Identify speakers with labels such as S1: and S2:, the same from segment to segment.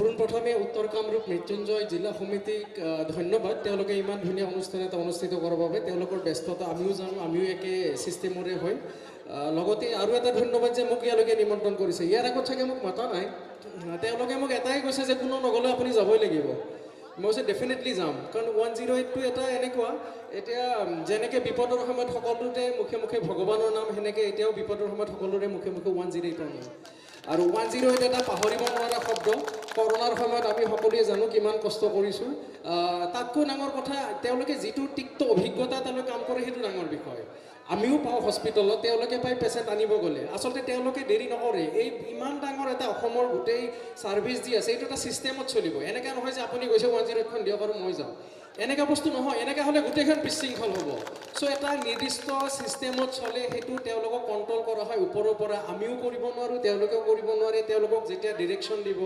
S1: পোনপ্ৰথমে উত্তৰ কামৰূপ মৃত্যুঞ্জয় জিলা সমিতিক ধন্যবাদ। তেওঁলোকে ইমান ধুনীয়া অনুষ্ঠান এটা অনুষ্ঠিত কৰাৰ বাবে। তেওঁলোকৰ ব্যস্ততা আমিও জানো, আমিও একে ছিষ্টেমৰে হয়। লগতে আৰু এটা ধন্যবাদ যে মোক ইয়ালৈকে নিমন্ত্ৰণ কৰিছে। ইয়াৰ আগত চাগে মোক মতা নাই, তেওঁলোকে মোক এটাই কৈছে যে কোনো নগ'লে আপুনি যাবই লাগিব। মই কৈছোঁ ডেফিনেটলি যাম, কাৰণ 108টো এটা এনেকুৱা, এতিয়া যেনেকৈ বিপদৰ সময়ত সকলোতে মুখে মুখে ভগৱানৰ নাম, সেনেকৈ এতিয়াও বিপদৰ সময়ত সকলোৰে মুখে মুখে 108ৰ নাম। আৰু 108 এটা পাহৰিব নোৱাৰা শব্দ। কৰোণাৰ সময়ত আমি সকলোৱে জানো কিমান কষ্ট কৰিছোঁ। তাতকৈ ডাঙৰ কথা, তেওঁলোকে যিটো তিক্ত অভিজ্ঞতা তেওঁলোকে কাম কৰে সেইটো ডাঙৰ বিষয়। আমিও পাওঁ হস্পিটেলত, তেওঁলোকে পাই পেচেণ্ট আনিব গ'লে আচলতে তেওঁলোকে দেৰি নকৰে। এই ইমান ডাঙৰ এটা অসমৰ গোটেই ছাৰ্ভিচ দি আছে, এইটো এটা ছিষ্টেমত চলিব। এনেকৈ নহয় যে আপুনি গৈছে 108খন দিয়ক আৰু মই যাওঁ, এনেকুৱা বস্তু নহয়। এনেকৈ হ'লে গোটেইখন বিশৃংখল হ'ব। চ' এটা নিৰ্দিষ্ট ছিষ্টেমত চলে, সেইটো তেওঁলোকক কণ্ট্ৰল কৰা হয় ওপৰৰ পৰা। আমিও কৰিব নোৱাৰোঁ, তেওঁলোকেও কৰিব নোৱাৰে। তেওঁলোকক যেতিয়া ডিৰেকশ্যন দিব,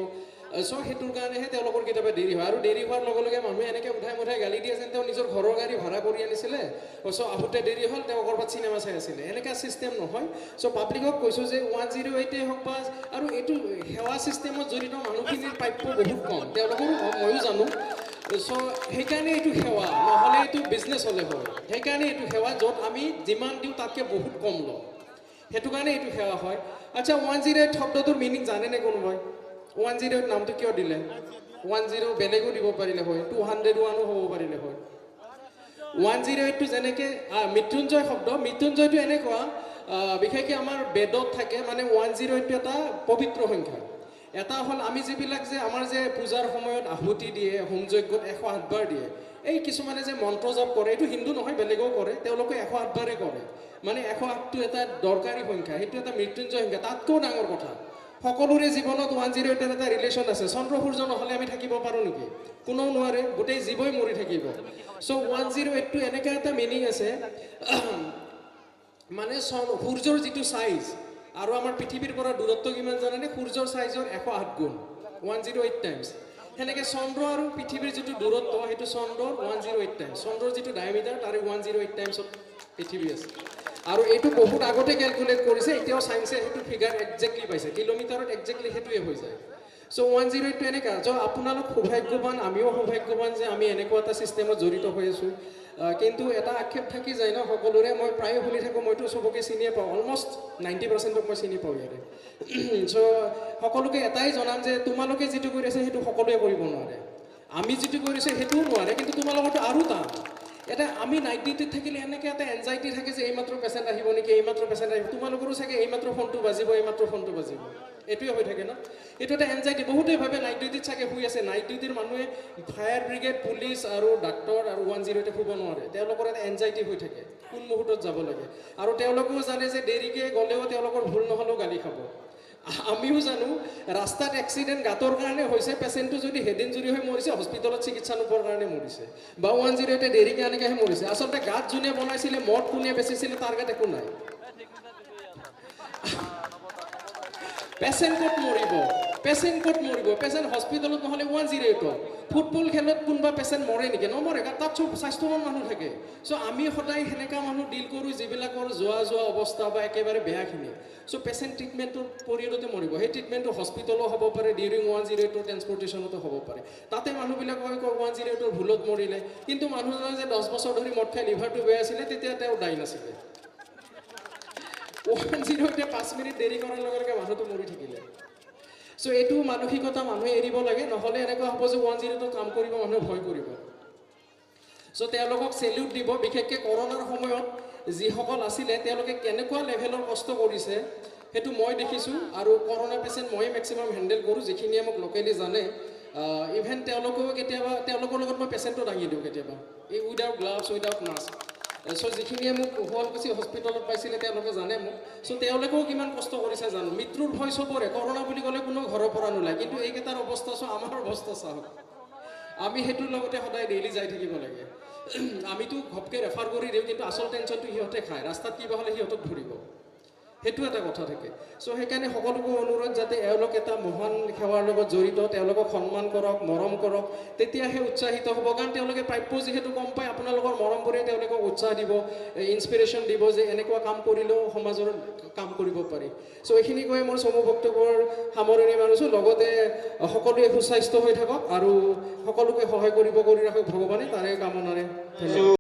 S1: চ' সেইটোৰ কাৰণেহে তেওঁলোকৰ কেতিয়াবা দেৰি হয়। আৰু দেৰি হোৱাৰ লগে লগে মানুহে এনেকৈ উঠাই মুঠাই গালি দিয়ে যেন তেওঁ নিজৰ ঘৰৰ গাড়ী ভাড়া কৰি আনিছিলে, চ' আহোঁতে দেৰি হ'ল, তেওঁ ক'ৰবাত চিনেমা চাই আছিলে। এনেকুৱা ছিষ্টেম নহয়। চ' পাব্লিকক কৈছোঁ যে 108 হওক বা আৰু এইটো সেৱা ছিষ্টেমত জড়িত মানুহখিনিৰ প্ৰাপ্য বহুত কম, তেওঁলোকৰো কম, ময়ো জানো। চ' সেইকাৰণে এইটো সেৱা, নহ'লে এইটো বিজনেছ হ'লে হয়। সেইকাৰণে এইটো সেৱা, য'ত আমি যিমান দিওঁ তাতকৈ বহুত কম লওঁ, সেইটো কাৰণে এইটো সেৱা হয়। আচ্ছা, 108 শব্দটোৰ মিনিং জানেনে কোনোবাই? 108 নামটো কিয় দিলে? 10 বেলেগো দিব পাৰিলে হয়, 201ও হ'ব পাৰিলে হয়। 108টো যেনেকৈ মৃত্যুঞ্জয় শব্দ, মৃত্যুঞ্জয়টো এনেকুৱা, বিশেষকৈ আমাৰ বেদত থাকে, মানে 108টো এটা পবিত্ৰ সংখ্যা। এটা হ'ল আমি যিবিলাক যে আমাৰ যে পূজাৰ সময়ত আহুতি দিয়ে, হোম যজ্ঞত 108 বাৰ দিয়ে। এই কিছুমানে যে মন্ত্ৰ জপ কৰে, এইটো হিন্দু নহয়, বেলেগেও কৰে, তেওঁলোকে 108 বাৰে কৰে। মানে 108টো এটা দৰকাৰী সংখ্যা, সেইটো এটা মৃত্যুঞ্জয় সংখ্যা। তাতকৈও ডাঙৰ কথা, সকলোৰে জীৱনত 108ৰ এটা ৰিলেশ্যন আছে। চন্দ্ৰ সূৰ্য নহ'লে আমি থাকিব পাৰোঁ নেকি? কোনেও নোৱাৰে, গোটেই জীৱই মৰি থাকিব। চ' 108টো এনেকুৱা এটা মিনিং আছে, মানে সূৰ্যৰ যিটো ছাইজ আৰু আমাৰ পৃথিৱীৰ পৰা দূৰত্ব কিমান জানেনে? সূৰ্যৰ ছাইজৰ 108 গুণ, 108 টাইমছ। সেনেকৈ চন্দ্ৰ আৰু পৃথিৱীৰ যিটো দূৰত্ব, সেইটো চন্দ্ৰৰ 108 টাইমছ। চন্দ্ৰৰ যিটো ডায়মিটাৰ, তাৰে 108 টাইমছত পৃথিৱী আছে। আৰু এইটো বহুত আগতে কেলকুলেট কৰিছে, এতিয়াও চায়েন্সে সেইটো ফিগাৰ একজেক্টলি পাইছে, কিলোমিটাৰত একজেক্টলি সেইটোৱে হৈ যায়। চ' 108টো এনেকুৱা, চ' আপোনালোক সৌভাগ্যৱান, আমিও সৌভাগ্যৱান যে আমি এনেকুৱা এটা ছিষ্টেমত জড়িত হৈ আছোঁ। কিন্তু এটা আক্ষেপ থাকি যায় ন সকলোৰে। মই প্ৰায়ে শুনি থাকোঁ, মইতো চবকে চিনিয়ে পাওঁ, অলমষ্ট 90%ক মই চিনি পাওঁ ইয়াতে। চ' সকলোকে এটাই জনাম যে তোমালোকে যিটো কৰি আছে সেইটো সকলোৱে কৰিব নোৱাৰে। আমি যিটো কৰিছোঁ সেইটোও নোৱাৰে, কিন্তু তোমালোকৰতো আৰু টান। এটা আমি নাইট ডিউটিত থাকিলে এনেকৈ এটা এনজাইটি থাকে যে এইমাত্ৰ পেচেণ্ট আহিব নেকি, এইমাত্ৰ পেচেণ্ট আহিব। তোমালোকৰো চাগে এইমাত্ৰ ফোনটো বাজিব, এইমাত্ৰ ফোনটো বাজিব, এইটোৱে হৈ থাকে ন। এইটো এটা এনজাইটি। বহুতেই ভাবে নাইট ডিউটিত চাগে শুই আছে। নাইট ডিউটিৰ মানুহে ফায়াৰ ব্ৰিগেড, পুলিচ আৰু ডাক্তৰ আৰু 108তে শুব নোৱাৰে। তেওঁলোকৰ এটা এনজাইটি হৈ থাকে, কোন মুহূৰ্তত যাব লাগে। আৰু তেওঁলোকেও জানে যে দেৰিকৈ গ'লেও তেওঁলোকৰ ভুল নহ'লেও গালি খাব। আমিও জানো ৰাস্তাত এক্সিডেণ্ট গাঁতৰ কাৰণে হৈছে, পেচেণ্টটো যদি হেড ইঞ্জুৰি হৈ মৰিছে, হস্পিটেলত চিকিৎসা নোপোৱাৰ কাৰণে মৰিছে, বা 108তে দেৰিকৈ এনেকৈহে মৰিছে। আচলতে গাত যোনে বনাইছিলে, মদ কোনে বেচিছিলে, তাৰ গাত একো নাই। পেচেণ্ট ক'ত মৰিব? পেচেণ্ট ক'ত মৰিব? পেচেণ্ট হস্পিটেলত নহ'লে 108ত। ফুটবল খেলত কোনোবা পেচেণ্ট মৰে নেকি? নমৰে, তাত চব স্বাস্থ্যৱান মানুহ থাকে। চ' আমি সদায় সেনেকুৱা মানুহ ডিল কৰোঁ যিবিলাকৰ যোৱা অৱস্থা বা একেবাৰে বেয়াখিনি। চ' পেচেণ্ট ট্ৰিটমেণ্টৰ পিৰিয়ডতে মৰিব। সেই ট্ৰিটমেণ্টটো হস্পিটেলো হ'ব পাৰে, ডিউৰিং 108ৰ ট্ৰেন্সপৰ্টেশ্যনতো হ'ব পাৰে। তাতে মানুহবিলাক কয় 108ৰ ভুলত মৰিলে। কিন্তু মানুহজনে যে 10 বছৰ ধৰি মদ খাই লিভাৰটো বেয়া আছিলে, তেতিয়া তেওঁ দায়ী নাছিলে। 108তে 5 মিনিট দেৰি কৰাৰ লগে লগে মানুহটো মৰি থাকিলে। চ' এইটো মানসিকতা মানুহে এৰিব লাগে, নহ'লে এনেকুৱা হ'ব যে 108ত কাম কৰিব মানুহে ভয় কৰিব। চ' তেওঁলোকক চেলিউট দিব। বিশেষকৈ কৰোণাৰ সময়ত যিসকল আছিলে, তেওঁলোকে কেনেকুৱা লেভেলৰ কষ্ট কৰিছে সেইটো মই দেখিছোঁ। আৰু কৰোণা পেচেণ্ট ময়ে মেক্সিমাম হেণ্ডেল কৰোঁ, যিখিনিয়ে মোক লোকেলি জানে। ইভেন তেওঁলোকেও কেতিয়াবা, তেওঁলোকৰ লগত মই পেচেণ্টটো দাঙি দিওঁ কেতিয়াবা, এই উইদাউট গ্লাভছ, উইদাউট মাস্ক। চ' যিখিনিয়ে মোক শুৱালকুছি হস্পিটেলত পাইছিলে তেওঁলোকে জানে মোক। চ' তেওঁলোকেও কিমান কষ্ট কৰিছে জানো। মৃত্যুৰ ভয় চবৰে, কৰোণা বুলি ক'লে কোনো ঘৰৰ পৰা নোলায়। কিন্তু এইকেইটাৰ অৱস্থা চাওঁ, আমাৰ অৱস্থা চাওক। আমি সেইটোৰ লগতে সদায় ডেইলি যাই থাকিব লাগে। আমিতো ঘপকৈ ৰেফাৰ কৰি দিওঁ, কিন্তু আচল টেনশ্যনটো সিহঁতে খায়। ৰাস্তাত কিবা হ'লে সিহঁতক ধৰিব। সেইটো এটা কথা থাকে চ' সেইকাৰণে সকলোকে অনুৰোধ যাতে এওঁলোক এটা মহান সেৱাৰ লগত জড়িত তেওঁলোকক সন্মান কৰক মৰম কৰক তেতিয়াহে উৎসাহিত হ'ব কাৰণ তেওঁলোকে প্ৰাপ্য যিহেতু গম পায় আপোনালোকৰ মৰমবোৰে তেওঁলোকক উৎসাহ দিব ইনস্পিৰেশ্যন দিব যে এনেকুৱা কাম কৰিলেও সমাজৰ কাম কৰিব পাৰি চ' এইখিনি কৈ মোৰ চমু বক্তব্যৰ সামৰণি মাৰিছোঁ লগতে সকলোৱে সুস্বাস্থ্য হৈ থাকক আৰু সকলোকে সহায় কৰি ৰাখক ভগৱানে তাৰে কামনাৰে ধন্যবাদ